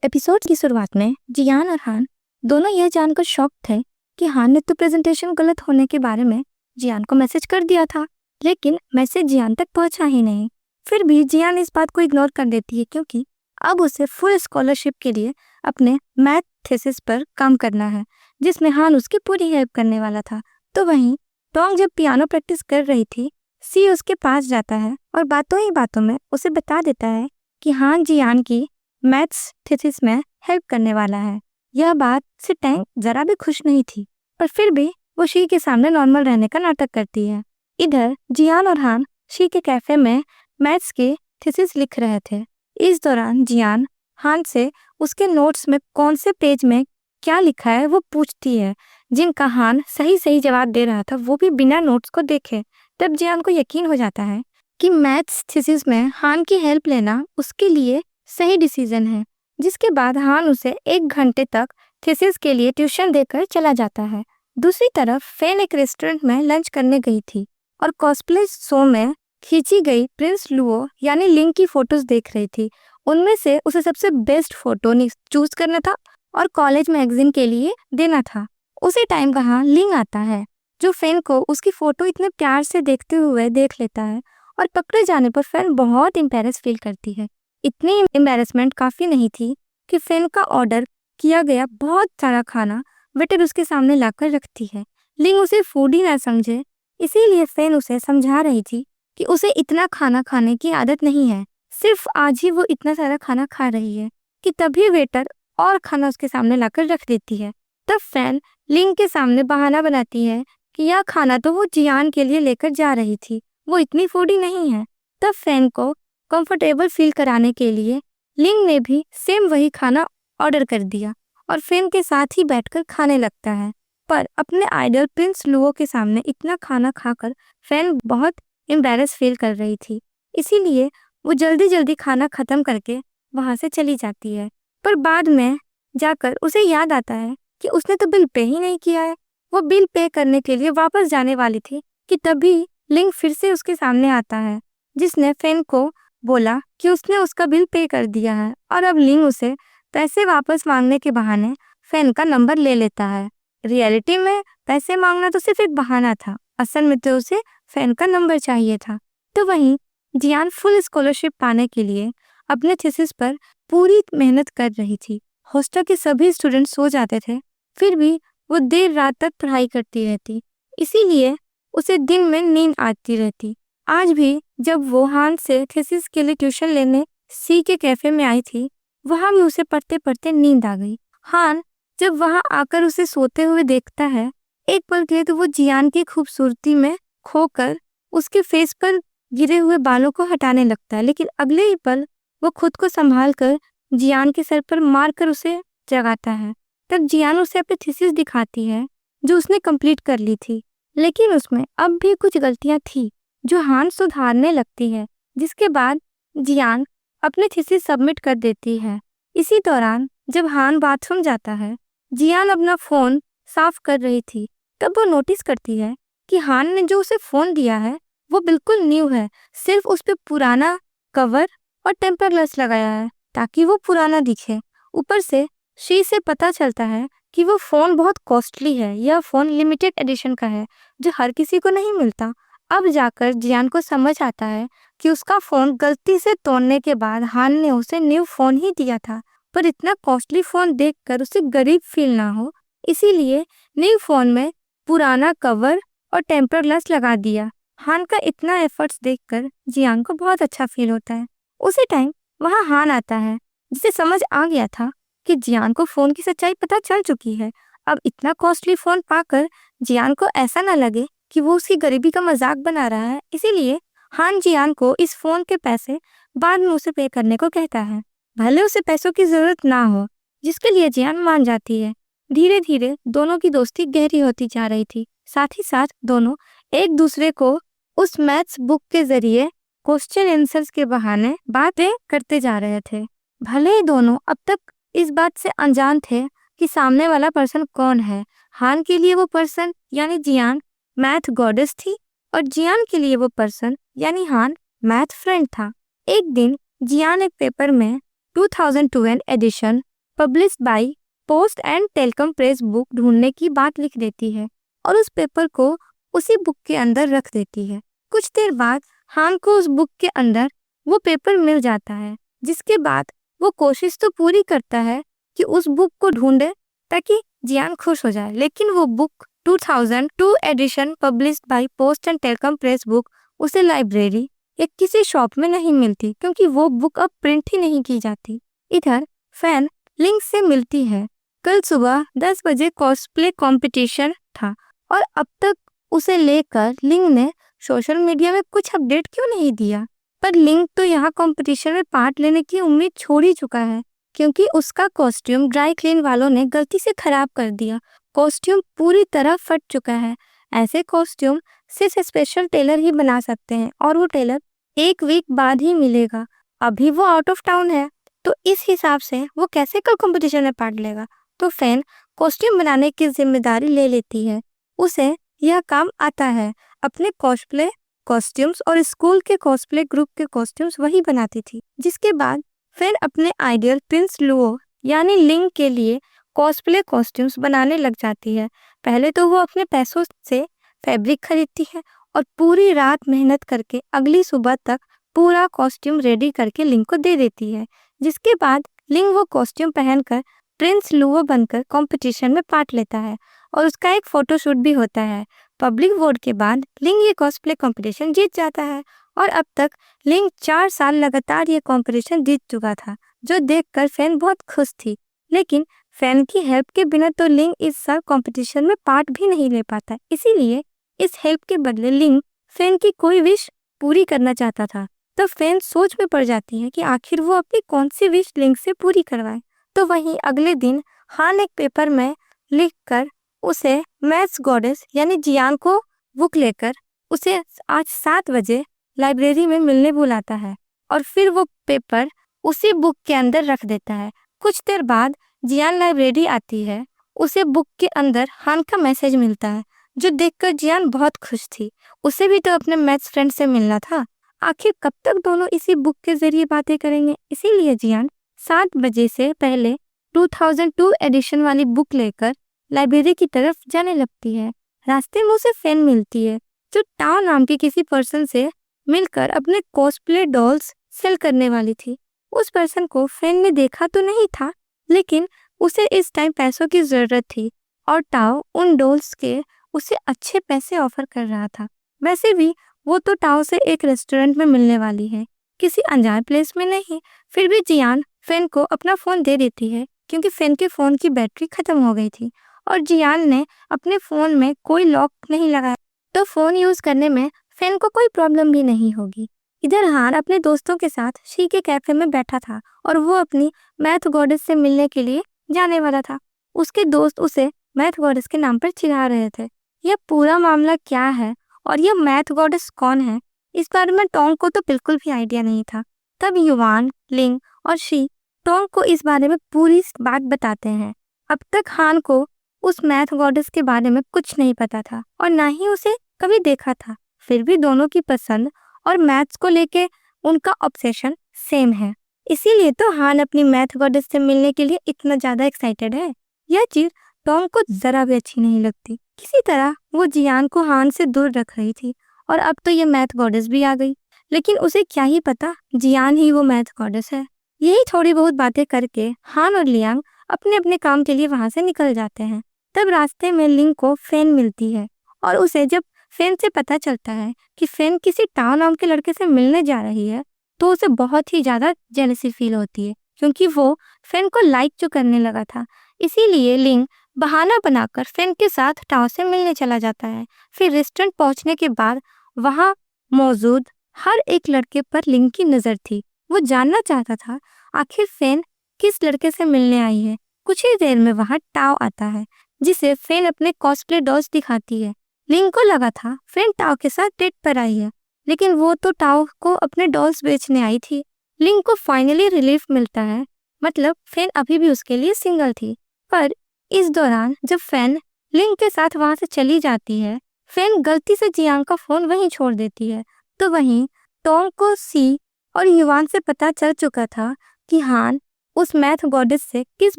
Episode की शुरुआत में जियान और हान दोनों यह जानकर शॉक थे कि हान ने तो प्रेजेंटेशन गलत होने के बारे में जियान को मैसेज कर दिया था, लेकिन मैसेज जियान तक पहुंचा ही नहीं। फिर भी जियान इस बात को इग्नोर कर देती है क्योंकि अब उसे फुल स्कॉलरशिप के लिए अपने मैथ थीसिस पर काम करना है, जिसमें हान उसकी पूरी हेल्प करने वाला था। तो वहीं टोंग जब पियानो प्रैक्टिस कर रही थी, सी उसके पास जाता है और बातों ही बातों में उसे बता देता है कि हान जियान की मैथ्स थीसिस में हेल्प करने वाला है। यह बात से टैंग जरा भी खुश नहीं थी, पर फिर भी वो शी के सामने नॉर्मल रहने का नाटक करती है। इधर जियान और हान शी के कैफे में मैथ्स के थीसिस लिख रहे थे। इस दौरान जियान हान से उसके नोट्स में कौन से पेज में क्या लिखा है वो पूछती है, जिनका हान सही सही जवाब दे रहा था, वो भी बिना नोट्स को देखे। तब जियान को यकीन हो जाता है कि मैथ्स थीसिस में हान की हेल्प लेना उसके लिए सही डिसीजन है, जिसके बाद हान उसे 1 घंटे तक थीसिस के लिए ट्यूशन देकर चला जाता है। दूसरी तरफ फेन एक रेस्टोरेंट में लंच करने गई थी और कॉस्प्ले शो में खींची गई प्रिंस लुओ यानी लिंग की फोटोज देख रही थी। उनमें से उसे सबसे बेस्ट फोटो चूज करना था और कॉलेज मैगजीन के लिए देना था। उसी टाइम वहाँ लिंग आता है, जो फेन को उसकी फोटो इतने प्यार से देखते हुए देख लेता है और पकड़े जाने पर फेन बहुत एम्बैरेस फील करती है। इतनी एम्बैरेसमेंट काफ़ी नहीं थी कि फेन का ऑर्डर किया गया बहुत सारा खाना वेटर उसके सामने लाकर रखती है। लिंग उसे फूडी ना समझे, इसीलिए फेन उसे समझा रही थी कि उसे इतना खाना खाने की आदत नहीं है, सिर्फ आज ही वो इतना सारा खाना खा रही है कि तभी वेटर और खाना उसके सामने लाकर रख देती है। तब फेन लिंग के सामने बहाना बनाती है कि यह खाना तो वो जियान के लिए लेकर जा रही थी, वो इतनी फूडी नहीं है। तब फेन को कंफर्टेबल फील कराने के लिए लिंग ने भी सेम वही खाना ऑर्डर कर दिया और फेन के साथ ही बैठकर खाने लगता है। पर अपने आइडल प्रिंस लुओ के सामने इतना खाना खाकर फेन बहुत एम्बैरेस फील कर रही थी, इसीलिए वो जल्दी जल्दी खाना खत्म करके वहां से चली जाती है। पर बाद में जाकर उसे याद आता है कि उसने तो बिल पे ही नहीं किया है। वो बिल पे करने के लिए वापस जाने वाली थी कि तभी लिंग फिर से उसके सामने आता है, जिसने फेन को बोला कि उसने उसका बिल पे कर दिया है और अब लिंग उसे पैसे वापस मांगने के बहाने फेन का नंबर ले लेता है। रियलिटी में पैसे मांगना तो सिर्फ एक बहाना था, असल में तो उसे फेन का नंबर चाहिए था। तो वहीं जियान फुल स्कॉलरशिप पाने के लिए अपने थीसिस पर पूरी मेहनत कर रही थी। हॉस्टल के सभी स्टूडेंट सो जाते थे, फिर भी वो देर रात तक पढ़ाई करती रहती, इसीलिए उसे दिन में नींद आती रहती। आज भी जब वो हान से थीसिस के लिए ट्यूशन लेने सी के कैफे में आई थी, वहां भी उसे पढ़ते पढ़ते नींद आ गई। हान जब वहां आकर उसे सोते हुए देखता है, एक पल के लिए तो वो जियान की खूबसूरती में खोकर उसके फेस पर गिरे हुए बालों को हटाने लगता है, लेकिन अगले ही पल वो खुद को संभाल कर जियान के सर पर मारकर उसे जगाता है। तब जियान उसे अपनी थीसिस दिखाती है जो उसने कंप्लीट कर ली थी, लेकिन उसमें अब भी कुछ गलतियां थी जो हान सुधारने लगती है, जिसके बाद जियान अपने थीसिस सबमिट कर देती है। इसी दौरान जब हान बाथरूम जाता है, जियान अपना फोन साफ कर रही थी, तब वो नोटिस करती है कि हान ने जो उसे फोन दिया है वो बिल्कुल न्यू है, सिर्फ उस पे पुराना कवर और टेम्पर ग्लास लगाया है ताकि वो पुराना दिखे। ऊपर से शी से पता चलता है कि वो फोन बहुत कॉस्टली है, यह फोन लिमिटेड एडिशन का है जो हर किसी को नहीं मिलता। अब जाकर जियान को समझ आता है कि उसका फोन गलती से तोड़ने के बाद हान ने उसे न्यू फोन ही दिया था, पर इतना कॉस्टली फोन देखकर उसे गरीब फील ना हो, इसीलिए न्यू फोन में पुराना कवर और टेम्पर ग्लास लगा दिया। हान का इतना एफर्ट्स देखकर जियान को बहुत अच्छा फील होता है। उसी टाइम वहाँ हान आता है, जिसे समझ आ गया था कि जियान को फोन की सच्चाई पता चल चुकी है। अब इतना कॉस्टली फोन पाकर जियान को ऐसा ना लगे कि वो उसकी गरीबी का मजाक बना रहा है, इसीलिए हान जियान को इस फोन के पैसे बाद में उसे पे करने को कहता है, भले उसे पैसों की जरूरत ना हो, जिसके लिए जियान मान जाती है। धीरे धीरे दोनों की दोस्ती गहरी होती जा रही थी, साथ ही साथ दोनों एक दूसरे को उस मैथ्स बुक के जरिए क्वेश्चन आंसर्स के बहाने बातें करते जा रहे थे। भले ही दोनों अब तक इस बात से अनजान थे कि सामने वाला पर्सन कौन है। हान के लिए वो पर्सन यानी जियान मैथ गॉडेस थी और जियान के लिए वो पर्सन यानी हान मैथ फ्रेंड था। एक दिन जियान एक पेपर में 2012 edition publish by post and telecom press book ढूंढने की बात लिख देती है और उस पेपर को उसी बुक के अंदर रख देती है। कुछ देर बाद हान को उस बुक के अंदर वो पेपर मिल जाता है, जिसके बाद वो कोशिश तो पूरी करता है कि उस बुक को ढूंढे ताकि जियान खुश हो जाए, लेकिन वो book 2002 edition published by post and telecom press book उसे लाइब्रेरी या किसी शॉप में नहीं मिलती, क्योंकि वो बुक अब प्रिंट ही नहीं की जाती। इधर फैन लिंक से मिलती है। कल सुबह 10 बजे कॉस्प्ले कंपटीशन था और अब तक उसे लेकर लिंग ने सोशल मीडिया में कुछ अपडेट क्यों नहीं दिया। पर लिंग तो यहाँ कंपटीशन में पार्ट लेने की उम्मीद छोड़ ही चुका है, क्योंकि उसका कॉस्ट्यूम ड्राई क्लीन वालों ने गलती से खराब कर दिया। कॉस्ट्यूम पूरी तरह फट चुका है। ऐसे कॉस्ट्यूम सिर्फ स्पेशल टेलर ही बना सकते हैं और वो टेलर 1 वीक बाद ही मिलेगा। अभी वो आउट ऑफ टाउन है, तो इस हिसाब से वो कैसे कल कंपटीशन में पार्ट लेगा। तो फैन कॉस्ट्यूम बनाने की जिम्मेदारी ले लेती है। उसे यह काम आता है। अपने कॉस्प्ले कॉस्ट्यूम्स और स्कूल के कॉस्प्ले ग्रुप के कॉस्ट्यूम्स वही बनाती थी। जिसके बाद फैन अपने आइडियल प्रिंस लुओ यानी लिंग के लिए कॉस्प्ले कॉस्ट्यूम्स बनाने लग जाती है। पहले तो वो अपने पैसों से फैब्रिक खरीदती है और पूरी रात मेहनत करके अगली सुबह तक पूरा कॉस्ट्यूम रेडी करके लिंग को दे देती है। जिसके बाद लिंग वो कॉस्ट्यूम पहनकर प्रिंस लुओ बनकर कंपटीशन में पार्ट लेता है और उसका एक फोटोशूट भी होता है। पब्लिक वोट के बाद लिंग ये कॉस्प्ले कंपटीशन जीत जाता है और अब तक लिंग 4 साल लगातार ये कंपटीशन जीत चुका था, जो देखकर फैन बहुत खुश थी। लेकिन फैन की हेल्प के बिना तो लिंग इस साल कंपटीशन में पार्ट भी नहीं ले पाता। इसीलिए इस हेल्प के बदले लिंग फैन की कोई विश पूरी करना चाहता था। तो फैन सोच में पड़ जाती है कि आखिर वो अपनी कौन सी विश लिंग से पूरी करवाए। तो वहीं अगले दिन हान एक पेपर में लिखकर उसे मैथ्स गॉडेस यानी जियान को बुक लेकर उसे आज 7 बजे लाइब्रेरी में मिलने बुलाता है और फिर वो पेपर उसी बुक के अंदर रख देता है। कुछ देर बाद जियान लाइब्रेरी आती है। उसे बुक के अंदर हान का मैसेज मिलता है, जो देखकर जियान बहुत खुश थी। उसे भी तो अपने मैथ्स फ्रेंड से मिलना था। आखिर कब तक दोनों इसी बुक के जरिए बातें करेंगे। इसीलिए जियान 7 बजे से पहले 2002 एडिशन वाली बुक लेकर लाइब्रेरी की तरफ जाने लगती है। रास्ते में उसे फैन मिलती है, जो टाओ नाम के किसी पर्सन से मिलकर अपने कॉस्प्ले डॉल्स सेल करने वाली थी। उस पर्सन को फैन ने देखा तो नहीं था, लेकिन उसे इस टाइम पैसों की जरूरत थी और टाओ उन डॉल्स के उसे अच्छे पैसे ऑफर कर रहा था। वैसे भी वो तो टाओ से एक रेस्टोरेंट में मिलने वाली है, किसी अनजान प्लेस में नहीं। फिर भी जियान फैन को अपना फोन दे देती है, क्योंकि फैन के फोन की बैटरी खत्म हो गई थी और जियान ने अपने फोन में कोई लॉक नहीं लगाया, तो फोन यूज करने में फैन को कोई प्रॉब्लम भी नहीं होगी। इधर हान अपने दोस्तों के साथ शी के कैफे में बैठा था और वो अपनी मैथ गॉडेस से मिलने के लिए जाने वाला था। उसके दोस्त उसे मैथ गॉडेस के नाम पर चिढ़ा रहे थे। यह पूरा मामला क्या है और यह मैथ गॉडेस कौन है, इस बारे में टोंग को तो बिल्कुल भी आइडिया नहीं था। तब युवान, लिंग और शी टोंग को इस बारे में पूरी बात बताते हैं। अब तक हान को उस मैथ गॉडेस के बारे में कुछ नहीं पता था और ना ही उसे कभी देखा था। फिर भी दोनों की पसंद और मैथ्स को लेके उनका ऑब्सेशन सेम है। इसीलिए तो हान अपनी मैथ गॉडेस से मिलने के लिए इतना ज्यादा एक्साइटेड है। यह चीज टॉम को जरा भी अच्छी नहीं लगती। किसी तरह वो जियान को हान से दूर रख रही थी और अब तो ये मैथ गॉडेस भी आ गई। लेकिन उसे क्या ही पता जियान ही वो मैथ गॉडेस है। यही थोड़ी बहुत बातें करके हान और लियांग अपने अपने काम के लिए वहां से निकल जाते हैं। तब रास्ते में लिंग को फैन मिलती है और उसे जब फैन से पता चलता है कि फैन किसी टाओ नाम के लड़के से मिलने जा रही है, तो उसे बहुत ही ज्यादा जेलसी फील होती है, क्योंकि वो फैन को लाइक जो करने लगा था। इसीलिए लिंग बहाना बनाकर फैन के साथ टाओ से मिलने चला जाता है। फिर रेस्टोरेंट पहुंचने के बाद वहां मौजूद हर एक लड़के पर लिंग की नजर थी। वो जानना चाहता था आखिर फैन किस लड़के से मिलने आई है। कुछ ही देर में वहां टाओ आता है, जिसे फैन अपने कॉस्प्ले डॉल्स दिखाती है। लिंग को लगा था फैन टाओ के साथ डेट पर आई है, लेकिन वो तो टाओ को अपने डॉल्स बेचने आई थी। लिंग को फाइनली रिलीफ मिलता है, मतलब फैन अभी भी उसके लिए सिंगल थी। पर इस दौरान जब फैन लिंग के साथ वहां से चली जाती है, फैन गलती से जियांग का फोन वहीं छोड़ देती है। तो वहीं टोंग को सी और युवान से पता चल चुका था कि हान उस मैथ गॉडेस से किस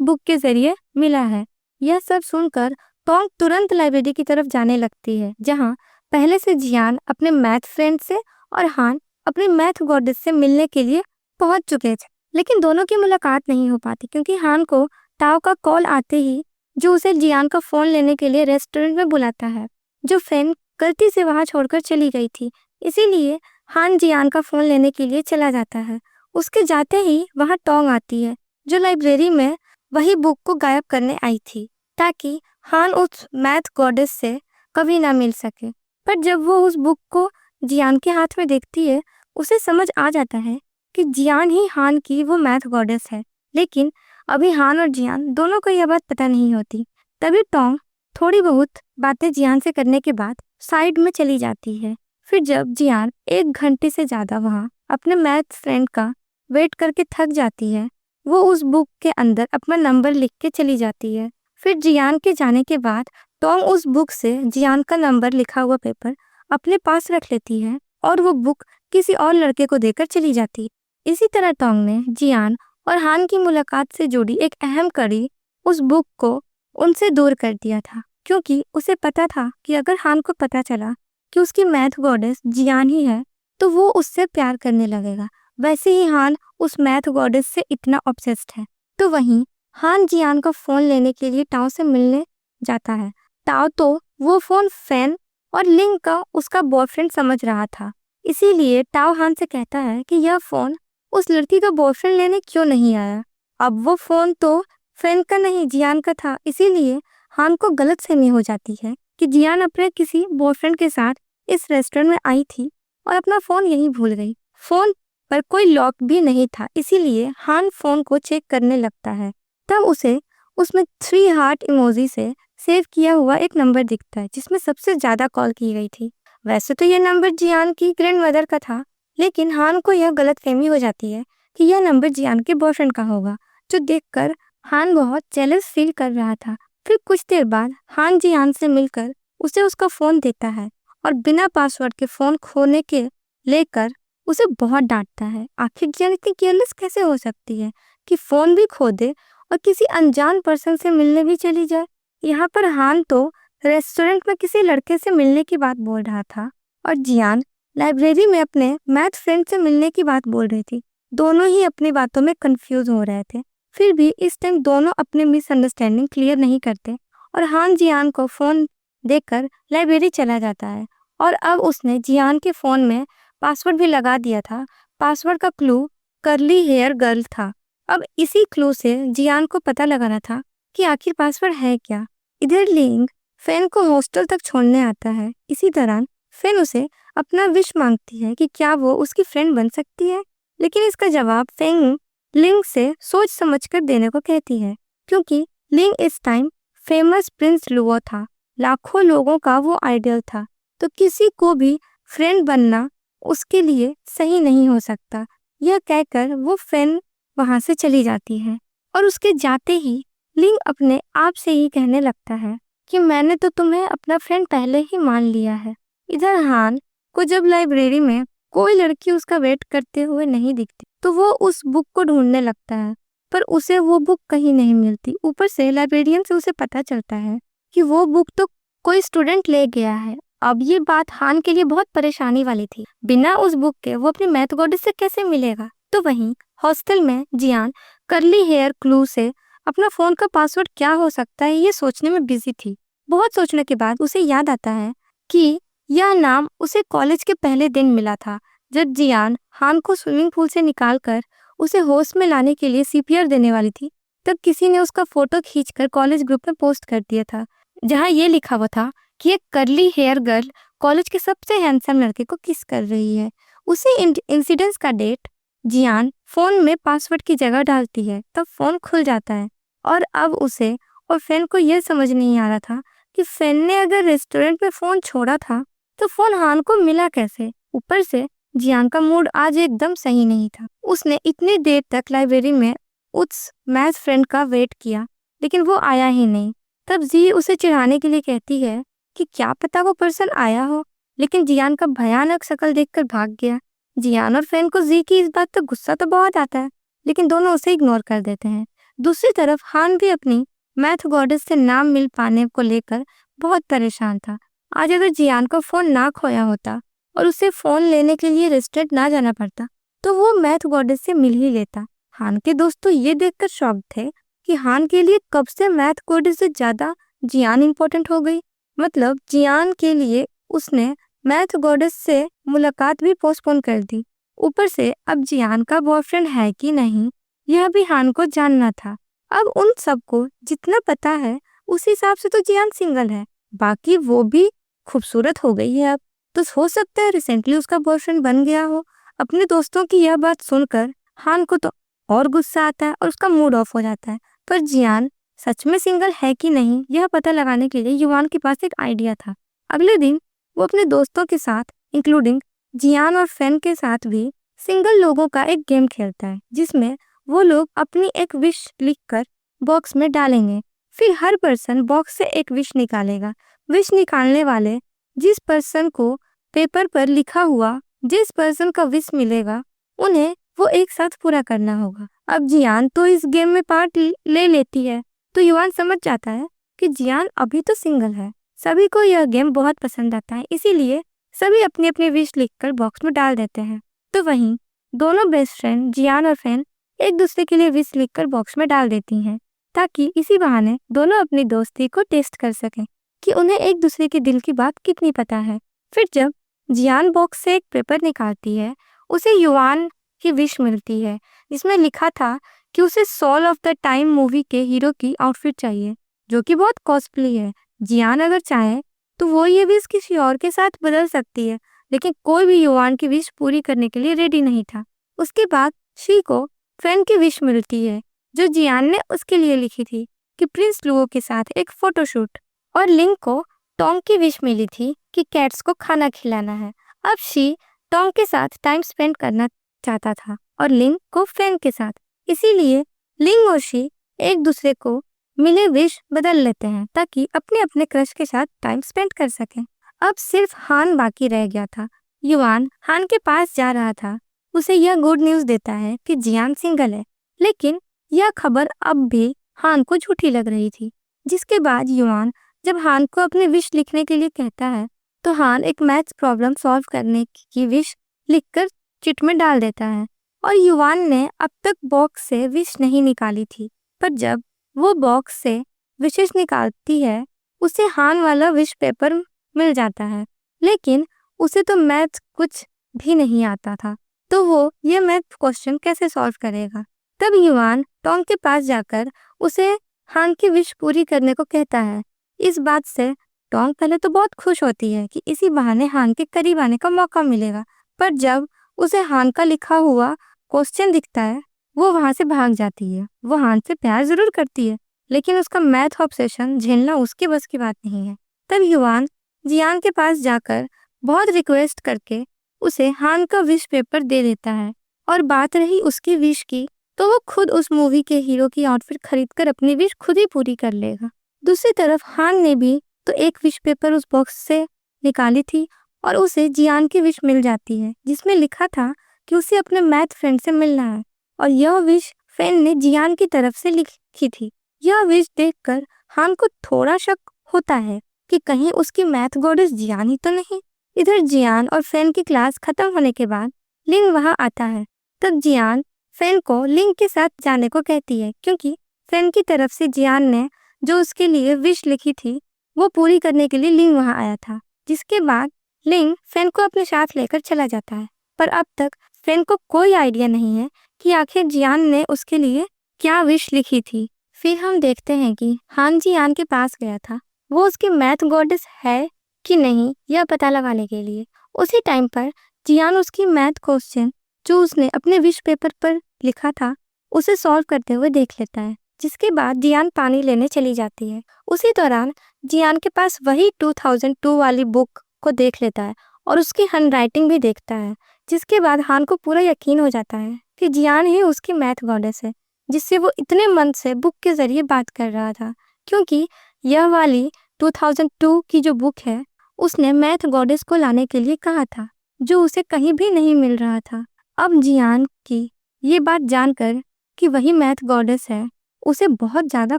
बुक के जरिए मिला है। यह सब सुनकर टोंग तुरंत लाइब्रेरी की तरफ जाने लगती है, जहाँ पहले से जियान अपने मैथ फ्रेंड से और हान अपनी मैथ गॉडेस से मिलने के लिए पहुंच चुके थे। लेकिन दोनों की मुलाकात नहीं हो पाती क्योंकि हान को ताओ का कॉल आते ही जो उसे जियान का फोन लेने के लिए रेस्टोरेंट में बुलाता है, जो फेन गलती से वहां छोड़कर चली गई थी। इसीलिए हान जियान का फोन लेने के लिए चला जाता है। उसके जाते ही वहां टोंग आती है, जो लाइब्रेरी में वही बुक को गायब करने आई थी ताकि हान उस मैथ गॉडेस से कभी ना मिल सके। पर जब वो उस बुक को जियान के हाथ में देखती है, उसे समझ आ जाता है कि जियान ही हान की वो मैथ गॉडेस है। लेकिन अभी हान और जियान दोनों को यह बात पता नहीं होती। तभी टोंग थोड़ी बहुत बातें जियान से करने के बाद साइड में चली जाती है। फिर जब जियान 1 घंटे से ज्यादा वहाँ अपने मैथ फ्रेंड का वेट करके थक जाती है, वो उस बुक के अंदर अपना नंबर लिख के चली जाती है। फिर जियान के जाने के बाद टोंग उस बुक से जियान का नंबर लिखा हुआ पेपर अपने पास रख लेती है और वो बुक किसी और लड़के को देकर चली जाती है। इसी तरह टोंग ने जियान और हान की मुलाकात से जुड़ी एक अहम कड़ी, उस बुक को उनसे दूर कर दिया था, क्योंकि उसे पता था कि अगर हान को पता चला कि उसकी मैथ गॉडेस जियान ही है तो वो उससे प्यार करने लगेगा। वैसे ही हान उस मैथ गॉडेस से इतना ऑब्सेस्ड है। तो वहीं हान जियान का फोन लेने के लिए टाओ से मिलने जाता है। टाओ तो वो फोन फैन और लिंग का उसका बॉयफ्रेंड समझ रहा था, इसीलिए टाओ हान से कहता है कि यह फोन उस लड़की का बॉयफ्रेंड लेने क्यों नहीं आया। अब वो फोन तो फैन का नहीं जियान का था, इसीलिए हान को गलतफहमी हो जाती है कि जियान अपने किसी बॉयफ्रेंड के साथ इस रेस्टोरेंट में आई थी और अपना फोन यहीं भूल गई। फोन पर कोई लॉक भी नहीं था, इसीलिए हान फोन को चेक करने लगता है। तब उसे उसमें 3 हार्ट इमोजी से सेव किया हुआ एक नंबर दिखता है जिसमें सबसे ज्यादा कॉल की गई थी। वैसे तो यह नंबर जियान की ग्रैंडमदर का था, लेकिन हान को यह गलतफहमी हो जाती है कि यह नंबर जियान के बॉयफ्रेंड का होगा, जो देखकर हान बहुत जेलस फील कर रहा था। फिर कुछ देर बाद हान जियान से मिलकर उसे उसका फोन देता है और बिना पासवर्ड के फोन खोने के लेकर उसे बहुत डांटता है। आखिर जियान इतनी केयरलेस कैसे हो सकती है कि फोन भी खो दे और किसी अनजान पर्सन से मिलने भी चली जाए। यहाँ पर हान तो रेस्टोरेंट में किसी लड़के से मिलने की बात बोल रहा था और जियान लाइब्रेरी में अपने मैथ फ्रेंड से मिलने की बात बोल रही थी। दोनों ही अपनी बातों में कंफ्यूज हो रहे थे। फिर भी इस टाइम दोनों अपने मिसअंडरस्टैंडिंग क्लियर नहीं करते और हान जियान को फोन देकर लाइब्रेरी चला जाता है और अब उसने जियान के फोन में पासवर्ड भी लगा दिया था। पासवर्ड का क्लू कर्ली हेयर गर्ल था। अब इसी क्लू से जियान को पता लगाना था कि आखिर पासवर्ड है क्या। इधर लिंग फेन को हॉस्टल तक छोड़ने आता है। इसी दौरान फेन उसे अपना विश मांगती है कि क्या वो उसकी फ्रेंड बन सकती है, लेकिन इसका जवाब फेंग लिंग से सोच समझकर देने को कहती है, क्योंकि लिंग इस टाइम फेमस प्रिंस लुओ था, लाखों लोगों का वो आइडियल था, तो किसी को भी फ्रेंड बनना उसके लिए सही नहीं हो सकता। यह कहकर वो फेन वहां से चली जाती है और उसके जाते ही लिंग अपने आप से ही कहने लगता है कि मैंने तो तुम्हें अपना फ्रेंड पहले ही मान लिया है। इधर हान को जब लाइब्रेरी में कोई लड़की उसका वेट करते हुए नहीं दिखती तो वो उस बुक को ढूंढने लगता है, पर उसे वो बुक कहीं नहीं मिलती। ऊपर से लाइब्रेरियन से उसे पता चलता है कि वो बुक तो कोई स्टूडेंट ले गया है। अब ये बात हान के लिए बहुत परेशानी वाली थी। बिना उस बुक के वो अपनी मैथ गॉडेस से कैसे मिलेगा। तो वहीं हॉस्टल में जियान कर्ली हेयर क्लू से अपना फोन का पासवर्ड क्या हो सकता है ये सोचने में बिजी थी। बहुत सोचने के बाद उसे याद आता है कि यह नाम उसे कॉलेज के पहले दिन मिला था, जब जियान हान को स्विमिंग पूल से निकालकर उसे होश में लाने के लिए सीपीआर देने वाली थी। तब किसी ने उसका फोटो खींचकर कॉलेज ग्रुप में पोस्ट कर दिया था, जहां ये लिखा हुआ था कि एक कर्ली हेयर गर्ल कॉलेज के सबसे हैंडसम लड़के को किस कर रही है। उसी इंसिडेंस का डेट जियान फोन में पासवर्ड की जगह डालती है, तब फोन खुल जाता है और अब उसे और फेन को यह समझ नहीं आ रहा था कि फेन ने अगर रेस्टोरेंट में फोन छोड़ा था तो फोन हान को मिला कैसे। ऊपर से जियान का मूड आज एकदम सही नहीं था। उसने इतनी देर तक लाइब्रेरी में उस मैथ फ्रेंड का वेट किया, लेकिन वो आया ही नहीं। तब जी उसे चिढ़ाने के लिए कहती है कि क्या पता वो पर्सन आया हो, लेकिन जियान का भयानक शक्ल देखकर भाग गया। जियान और फेन को जी की इस बात पर गुस्सा तो बहुत आता है, लेकिन दोनों उसे इग्नोर कर देते हैं। दूसरी तरफ हान भी अपनी मैथ गॉडेस से नाम मिल पाने को लेकर बहुत परेशान था। आज अगर जियान का फोन ना खोया होता और उसे फोन लेने के लिए रेस्टोरेंट ना जाना पड़ता तो वो मैथ गॉडेस से मिल ही लेता। हान के दोस्त तो ये देखकर शॉक थे कि हान के लिए कब से मैथ गॉडेस से ज्यादा जियान इंपॉर्टेंट हो गई। मतलब जियान के लिए उसने मैथ गॉडेस से मुलाकात भी पोस्टपोन कर दी। ऊपर से अब जियान का बॉयफ्रेंड है कि नहीं यह भी हान को जानना था। अब उन सबको जितना पता है उस हिसाब से तो जियान सिंगल है, बाकी वो भी खूबसूरत हो गई है अब। तो हो सकता है रिसेंटली उसका बॉयफ्रेंड बन गया हो। अपने दोस्तों की यह बात सुनकर हान को तो और गुस्सा आता है और उसका मूड ऑफ हो जाता है। पर जियान सच में सिंगल है कि नहीं यह पता लगाने के लिए युवान के पास एक आइडिया था। अगले दिन वो अपने दोस्तों के साथ इंक्लूडिंग जियान और फैन के साथ भी सिंगल लोगों का एक गेम खेलता है जिसमें वो लोग अपनी एक विश लिखकर बॉक्स में डालेंगे। फिर हर पर्सन बॉक्स से एक विश निकालेगा। विश निकालने वाले जिस पर्सन को पेपर पर लिखा हुआ जिस पर्सन का विश मिलेगा उन्हें वो एक साथ पूरा करना होगा। अब जियान तो इस गेम में पार्ट ले लेती है तो युवान समझ जाता है कि जियान अभी तो सिंगल है। सभी को यह गेम बहुत पसंद आता है, इसीलिए सभी अपनी अपनी विश लिखकर बॉक्स में डाल देते हैं। तो वहीं दोनों बेस्ट फ्रेंड जियान और फैन एक दूसरे के लिए विश लिखकर बॉक्स में डाल देती हैं ताकि इसी बहाने दोनों अपनी दोस्ती को टेस्ट कर सकें कि उन्हें एक दूसरे के दिल की बात कितनी पता है। फिर जब जियान बॉक्स से एक पेपर निकालती है उसे युवान की विश मिलती है जिसमें लिखा था कि उसे soul of the time movie के हीरो की आउटफिट चाहिए जो कि बहुत कॉस्टली है। जियान अगर चाहे तो वो ये विश किसी और के साथ बदल सकती है, लेकिन कोई भी युवान की विश पूरी करने के लिए रेडी नहीं था। उसके बाद शी को फैन की विश मिलती है जो जियान ने उसके लिए लिखी थी कि प्रिंस लुओ के साथ एक फोटोशूट। और लिंग को टॉम की विश मिली थी कि कैट्स को खाना खिलाना है। अब शी टॉम के साथ टाइम स्पेंड करना चाहता था और लिंग को फैन के साथ, इसीलिए लिंग और शी एक दूसरे को मिले विश बदल लेते हैं ताकि अपने अपने क्रश के साथ टाइम स्पेंड कर सकें। अब सिर्फ हान बाकी रह गया था। युवान हान के पास जा रहा था, उसे यह गुड न्यूज देता है कि जियान सिंगल है, लेकिन यह खबर अब भी हान को झूठी लग रही थी। जिसके बाद युवान जब हान को अपनी विश लिखने के लिए कहता है तो हान एक मैथ्स प्रॉब्लम सॉल्व करने की विश लिखकर चिट में डाल देता है। और युवान ने अब तक बॉक्स से विश नहीं निकाली थी, पर जब वो बॉक्स से विशेष निकालती है उसे हान वाला विश पेपर मिल जाता है, लेकिन उसे तो मैथ कुछ भी नहीं आता था, तो वो ये मैथ क्वेश्चन कैसे सॉल्व करेगा। तब युवान टॉम के पास जाकर उसे हान की विश पूरी करने को कहता है। इस बात से टॉम पहले तो बहुत खुश होती है कि इसी बहाने हान के करीब आने का मौका मिलेगा, पर जब उसे हान का लिखा हुआ क्वेश्चन दिखता है वो वहां से भाग जाती है। वो हान से प्यार जरूर करती है, लेकिन उसका मैथ ऑब्सेशन झेलना उसके बस की बात नहीं है। तब युवान जियान के पास जाकर बहुत रिक्वेस्ट करके उसे हान का विश पेपर दे देता है। और बात रही उसकी विश की तो वो खुद उस मूवी के हीरो की आउटफिट खरीदकर अपनी विश खुद ही पूरी कर लेगा। दूसरी तरफ हान ने भी तो एक विश पेपर उस बॉक्स से निकाली थी और उसे जियान की विश मिल जाती है जिसमें लिखा था कि उसे अपने मैथ फ्रेंड से मिलना है, और यह विश फैन ने जियान की तरफ से लिखी थी। यह विश देखकर हान को थोड़ा शक होता है कि कहीं उसकी मैथ गॉडेस जियान ही तो नहीं। इधर जियान और फैन की क्लास खत्म होने के बाद लिंग वहां आता है। तब जियान फैन को लिंग के साथ जाने को कहती है क्योंकि फैन की तरफ से जियान ने जो उसके लिए विश लिखी थी वो पूरी करने के लिए लिंग वहां आया था। जिसके बाद लिंग फैन को अपने साथ लेकर चला जाता है, पर अब तक फैन को कोई आइडिया नहीं है कि आखिर जियान ने उसके लिए क्या विश लिखी थी। फिर हम देखते हैं कि हान जियान के पास गया था वो उसकी मैथ गॉडेस है कि नहीं यह पता लगाने के लिए। उसी टाइम पर जियान उसकी मैथ क्वेश्चन जो उसने अपने विश पेपर पर लिखा था उसे सॉल्व करते हुए देख लेता है। जिसके बाद जियान पानी लेने चली जाती है। उसी दौरान जियान के पास वही 2002 वाली बुक को देख लेता है और उसकी हैंडराइटिंग भी देखता है। जिसके बाद हान को पूरा यकीन हो जाता है कि जियान ही उसकी मैथ गॉडेस है जिससे वो इतने मन से बुक के जरिए बात कर रहा था, क्योंकि यह वाली 2002 की जो बुक है उसने मैथ गॉडेस को लाने के लिए कहा था जो उसे कहीं भी नहीं मिल रहा था। अब जियान की ये बात जानकर कि वही मैथ गॉडेस है, उसे बहुत ज़्यादा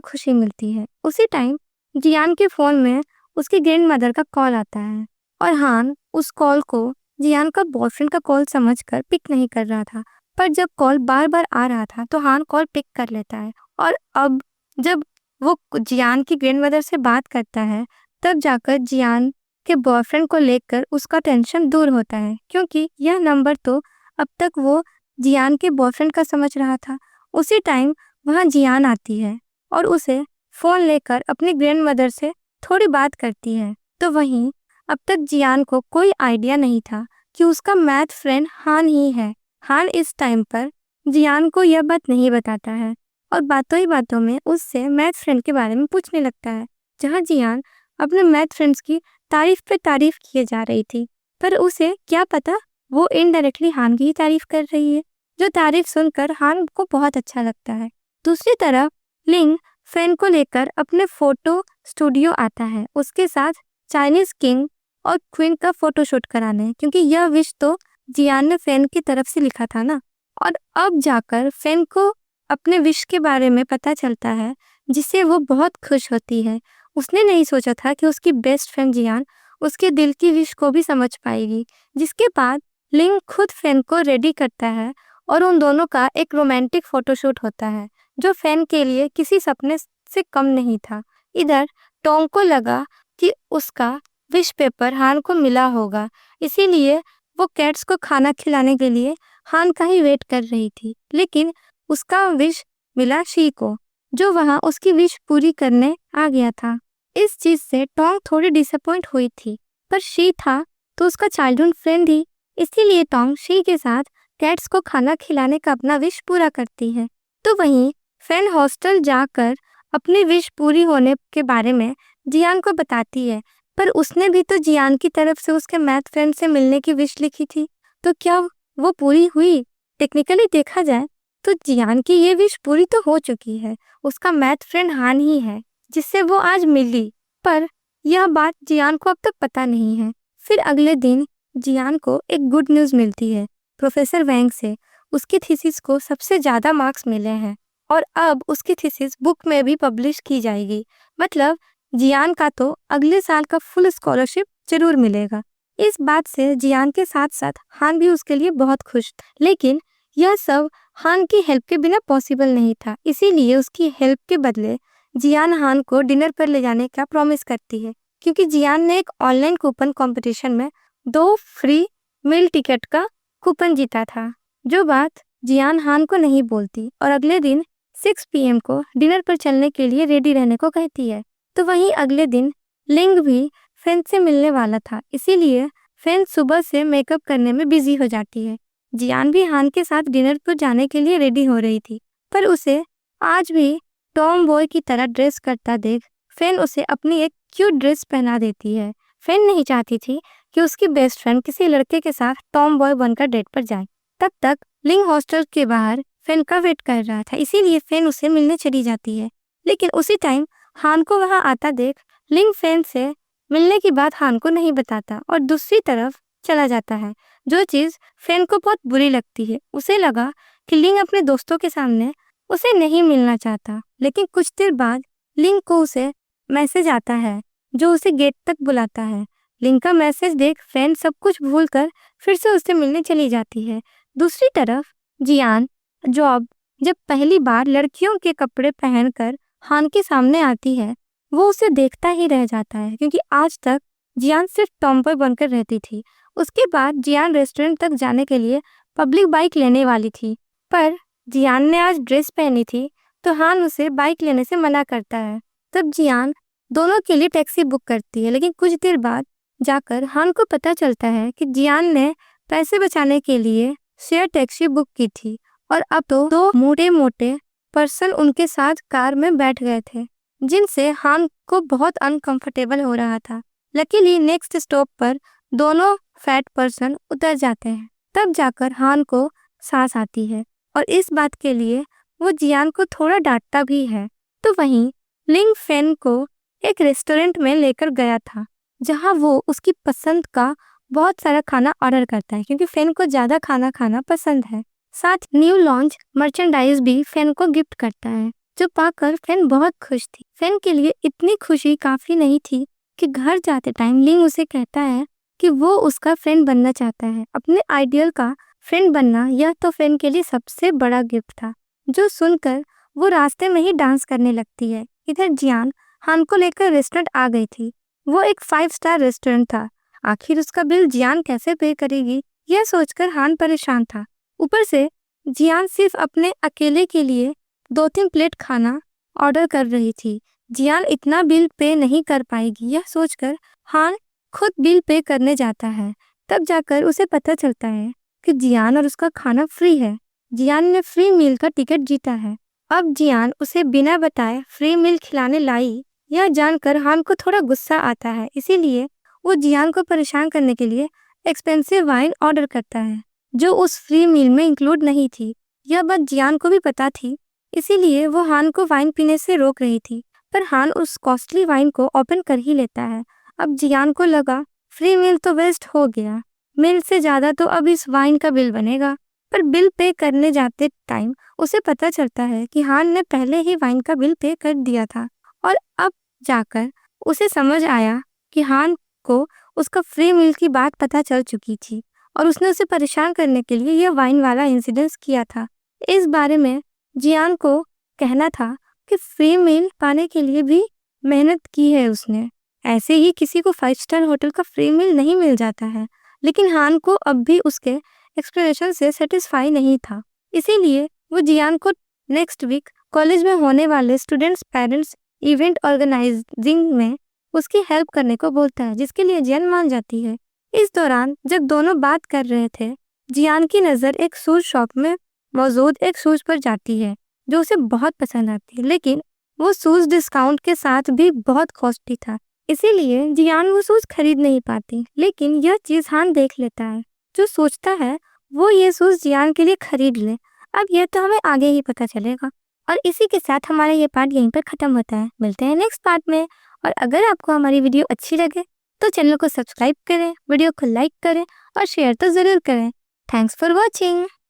खुशी मिलती है। उसी टाइम जियान के फ़ोन में उसकी ग्रैंडमदर का कॉल आता है और हान उस कॉल को जियान का बॉयफ्रेंड का कॉल समझकर पिक नहीं कर रहा था। पर जब कॉल बार-बार आ रहा था तो हान कॉल पिक कर लेता है और अब जब वो जियान की ग्रैंडमदर से बात करता है, तब जाकर जियान के बॉयफ्रेंड को लेकर उसका टेंशन दूर होता है, क्योंकि यह नंबर तो अब तक वो जियान के बॉयफ्रेंड का समझ रहा था। उसी टाइम वहाँ जियान आती है और उसे फ़ोन लेकर अपनी ग्रैंडमदर से थोड़ी बात करती है। तो वहीं अब तक जियान को कोई आइडिया नहीं था कि उसका मैथ फ्रेंड हान ही है। हान इस टाइम पर जियान को यह बात नहीं बताता है और बातों ही बातों में उससे मैथ फ्रेंड के बारे में पूछने लगता है, जहाँ जियान अपने मैथ फ्रेंड्स की तारीफ पे तारीफ किए जा रही थी। पर उसे क्या पता वो इनडायरेक्टली हान की ही तारीफ कर रही है, जो तारीफ सुनकर हान को बहुत अच्छा लगता है। दूसरी तरफ लिंग फैन को लेकर अपने फोटो स्टूडियो आता है, उसके साथ चाइनीज किंग और क्वीन का फोटोशूट कराने, क्योंकि यह विश तो जियान ने फैन की तरफ से लिखा था ना। और अब जाकर फैन को अपने विश के बारे में पता चलता है, जिससे वो बहुत खुश होती है। उसने नहीं सोचा था कि उसकी बेस्ट फ्रेंड जियान उसके दिल की विश को भी समझ पाएगी। जिसके बाद लिंग खुद फैन को रेडी करता है और उन दोनों का एक रोमांटिक फोटोशूट होता है, जो फैन के लिए किसी सपने से कम नहीं था। इधर टोंग को लगा कि उसका विश पेपर हान को मिला होगा, इसीलिए वो कैट्स को खाना खिलाने के लिए हान का ही वेट कर रही थी। लेकिन उसका विश मिला शी को, जो वहां उसकी विश पूरी करने आ गया था। इस चीज से टोंग थोड़ी डिसअपॉइंट हुई थी, पर शी था तो उसका चाइल्डहुड फ्रेंड ही, इसीलिए टोंग शी के साथ कैट्स को खाना खिलाने का अपना विश पूरा करती है। तो वहीं फैन हॉस्टल जाकर अपनी विश पूरी होने के बारे में जियान को बताती है, पर उसने भी तो जियान की तरफ से उसके मैथ फ्रेंड से मिलने की विश लिखी थी, तो क्या वो पूरी हुई? टेक्निकली देखा जाए तो जियान की ये विश पूरी तो हो चुकी है, उसका मैथ फ्रेंड हान ही है जिससे वो आज मिली, पर यह बात जियान को अब तक पता नहीं है। फिर अगले दिन जियान को एक गुड न्यूज़ मिलती है प्रोफेसर वैंग से। उसकी थीसिस को सबसे ज़्यादा मार्क्स मिले हैं और अब उसकी थीसिस बुक में भी पब्लिश की जाएगी। मतलब जियान का तो अगले साल का फुल स्कॉलरशिप जरूर मिलेगा। इस बात से जियान के साथ साथ हान भी उसके लिए बहुत खुश था, लेकिन यह सब हान की हेल्प के बिना पॉसिबल नहीं था। इसीलिए उसकी हेल्प के बदले जियान हान को डिनर पर ले जाने का प्रॉमिस करती है, क्योंकि जियान ने एक ऑनलाइन कूपन कंपटीशन में 2 फ्री मील टिकट का कूपन जीता था, जो बात जियान हान को नहीं बोलती और अगले दिन 6 PM को डिनर पर चलने के लिए रेडी रहने को कहती है। तो वहीं अगले दिन लिंग भी फैन से मिलने वाला था, इसीलिए फैन सुबह से मेकअप करने में बिजी हो जाती है। जियान भी हान के साथ डिनर पर जाने के लिए रेडी हो रही थी, पर उसे आज भी टॉम बॉय की तरह ड्रेस करता देख फैन उसे अपनी एक क्यूट ड्रेस पहना देती है। फैन नहीं चाहती थी कि उसकी बेस्ट फ्रेंड किसी लड़के के साथ टॉम बॉय बनकर डेट पर जाए। तब तक लिंग हॉस्टल के बाहर फैन का वेट कर रहा था, इसीलिए फैन उसे मिलने चली जाती है। लेकिन उसी टाइम हान को वहां आता देख लिंग फैन से मिलने की बात हान को नहीं बताता और दूसरी तरफ चला जाता है, जो चीज फैन को बहुत बुरी लगती है। उसे लगा कि लिंग अपने दोस्तों के सामने उसे नहीं मिलना चाहता, लेकिन कुछ देर बाद लिंग को उसे मैसेज आता है जो उसे गेट तक बुलाता है। लिंग का मैसेज देख फैन सब कुछ भूलकर फिर से उससे मिलने चली जाती है। दूसरी तरफ जियान जॉब जब पहली बार लड़कियों के कपड़े पहनकर हान के सामने आती है, वो उसे देखता ही रह जाता है, क्योंकि आज तक जियान सिर्फ टॉम्बॉय बनकर रहती थी। उसके बाद जियान रेस्टोरेंट तक जाने के लिए पब्लिक बाइक लेने वाली थी, पर जियान ने आज ड्रेस पहनी थी तो हान उसे बाइक लेने से मना करता है। तब जियान दोनों के लिए टैक्सी बुक करती है, लेकिन कुछ देर बाद जाकर हान को पता चलता है कि जियान ने पैसे बचाने के लिए शेयर टैक्सी बुक की थी और अब तो 2 मोटे मोटे पर्सन उनके साथ कार में बैठ गए थे, जिनसे हान को बहुत अनकंफर्टेबल हो रहा था। लकीली नेक्स्ट स्टॉप पर दोनों फैट पर्सन उतर जाते हैं। तब जाकर हान को सांस आती है और इस बात के लिए वो जियान को थोड़ा डांटता भी है। तो वहीं लिंग फैन को एक रेस्टोरेंट में लेकर गया था, जहां वो उसकी पसंद का बहुत सारा खाना ऑर्डर करता है, क्योंकि फैन को ज़्यादा खाना खाना पसंद है। साथ न्यू लॉन्च मर्चेंडाइज भी फैन को गिफ्ट करता है, जो पाकर फैन बहुत खुश थी। फैन के लिए इतनी खुशी काफी नहीं थी कि घर जाते टाइम लिंग उसे कहता है कि वो उसका फ्रेंड बनना चाहता है। अपने आइडियल का फ्रेंड बनना, यह तो फैन के लिए सबसे बड़ा गिफ्ट था, जो सुनकर वो रास्ते में ही डांस करने लगती है। इधर जियान हान को लेकर रेस्टोरेंट आ गई थी। वो एक 5 स्टार रेस्टोरेंट था। आखिर उसका बिल जियान कैसे पे करेगी, यह सोचकर हान परेशान था। ऊपर से जियान सिर्फ अपने अकेले के लिए 2-3 प्लेट खाना ऑर्डर कर रही थी। जियान इतना बिल पे नहीं कर पाएगी, यह सोचकर हान खुद बिल पे करने जाता है। तब जाकर उसे पता चलता है कि जियान और उसका खाना फ्री है। जियान ने फ्री मील का टिकट जीता है। अब जियान उसे बिना बताए फ्री मील खिलाने लाई, यह जानकर हान को थोड़ा गुस्सा आता है। इसीलिए वो जियान को परेशान करने के लिए एक्सपेंसिव वाइन ऑर्डर करता है, जो उस फ्री मील में इंक्लूड नहीं थी। यह बात जियान को भी पता थी, इसीलिए वो हान को वाइन पीने से रोक रही थी, पर हान उस कॉस्टली वाइन को ओपन कर ही लेता है। अब जियान को लगा फ्री मील तो वेस्ट हो गया, मील से ज्यादा तो अब इस वाइन का बिल बनेगा। पर बिल पे करने जाते टाइम उसे पता चलता है कि हान ने पहले ही वाइन का बिल पे कर दिया था, और अब जाकर उसे समझ आया कि हान को उसका फ्री मील की बात पता चल चुकी थी और उसने उसे परेशान करने के लिए यह वाइन वाला इंसिडेंस किया था। इस बारे में जियान को कहना था कि फ्री मील पाने के लिए भी मेहनत की है उसने। ऐसे ही किसी को 5 स्टार होटल का फ्री मील नहीं मिल जाता है। लेकिन हान को अब भी उसके एक्सप्लेनेशन से सेटिस्फाई नहीं था। इसीलिए वो जियान को नेक्स्ट वीक कॉलेज में होने वाले स्टूडेंट्स पेरेंट्स इवेंट ऑर्गेनाइजिंग में उसकी हेल्प करने को बोलता है, जिसके लिए जियान मान जाती है। इस दौरान जब दोनों बात कर रहे थे, जियान की नज़र एक शूज शॉप में मौजूद एक शूज पर जाती है, जो उसे बहुत पसंद आती है। लेकिन वो शूज डिस्काउंट के साथ भी बहुत कॉस्टली था, इसीलिए जियान वो शूज खरीद नहीं पाती। लेकिन यह चीज हान देख लेता है, जो सोचता है वो ये शूज जियान के लिए खरीद ले। अब यह तो हमें आगे ही पता चलेगा। और इसी के साथ हमारा ये पार्ट यहीं पर खत्म होता है। मिलते हैं नेक्स्ट पार्ट में। और अगर आपको हमारी वीडियो अच्छी लगे तो चैनल को सब्सक्राइब करें, वीडियो को लाइक करें और शेयर तो जरूर करें। Thanks for watching.